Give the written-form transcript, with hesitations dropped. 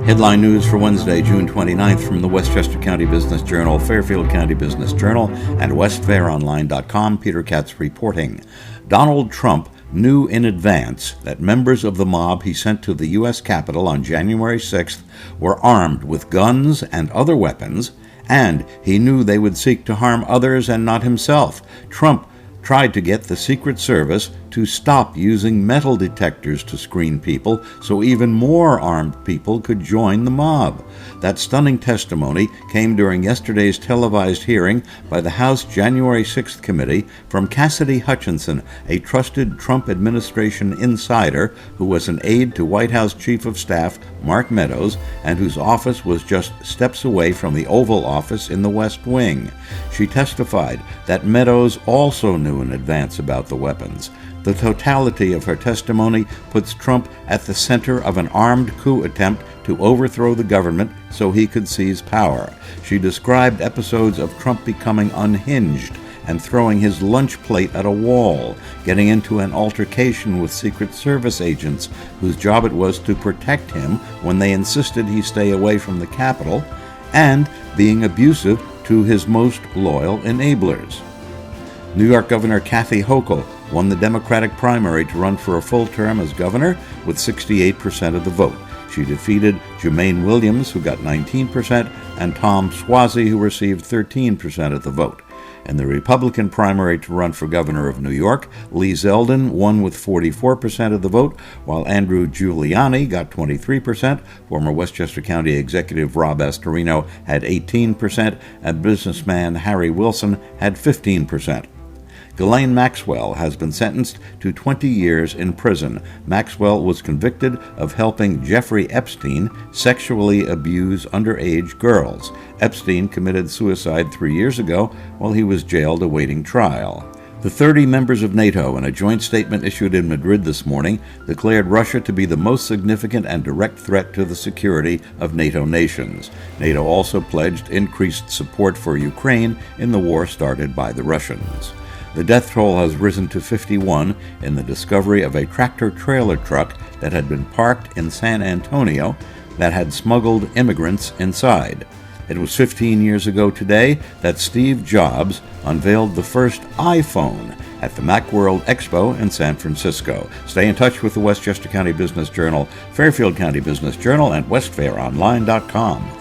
Headline news for Wednesday, June 29th from the Westchester County Business Journal, Fairfield County Business Journal, and WestFairOnline.com. Peter Katz reporting. Donald Trump knew in advance that members of the mob he sent to the U.S. Capitol on January 6th were armed with guns and other weapons, and he knew they would seek to harm others and not himself. Trump tried to get the Secret Service to stop using metal detectors to screen people so even more armed people could join the mob. That stunning testimony came during yesterday's televised hearing by the House January 6th committee from Cassidy Hutchinson, a trusted Trump administration insider who was an aide to White House Chief of Staff Mark Meadows and whose office was just steps away from the Oval Office in the West Wing. She testified that Meadows also knew in advance about the weapons. The totality of her testimony puts Trump at the center of an armed coup attempt to overthrow the government so he could seize power. She described episodes of Trump becoming unhinged and throwing his lunch plate at a wall, getting into an altercation with Secret Service agents whose job it was to protect him when they insisted he stay away from the Capitol, and being abusive to his most loyal enablers. New York Governor Kathy Hochul won the Democratic primary to run for a full term as governor with 68% of the vote. She defeated Jermaine Williams, who got 19%, and Tom Suozzi, who received 13% of the vote. In the Republican primary to run for governor of New York, Lee Zeldin won with 44% of the vote, while Andrew Giuliani got 23%, former Westchester County Executive Rob Astorino had 18%, and businessman Harry Wilson had 15%. Ghislaine Maxwell has been sentenced to 20 years in prison. Maxwell was convicted of helping Jeffrey Epstein sexually abuse underage girls. Epstein committed suicide 3 years ago while he was jailed awaiting trial. The 30 members of NATO, in a joint statement issued in Madrid this morning, declared Russia to be the most significant and direct threat to the security of NATO nations. NATO also pledged increased support for Ukraine in the war started by the Russians. The death toll has risen to 51 in the discovery of a tractor-trailer truck that had been parked in San Antonio that had smuggled immigrants inside. It was 15 years ago today that Steve Jobs unveiled the first iPhone at the Macworld Expo in San Francisco. Stay in touch with the Westchester County Business Journal, Fairfield County Business Journal, and WestFairOnline.com.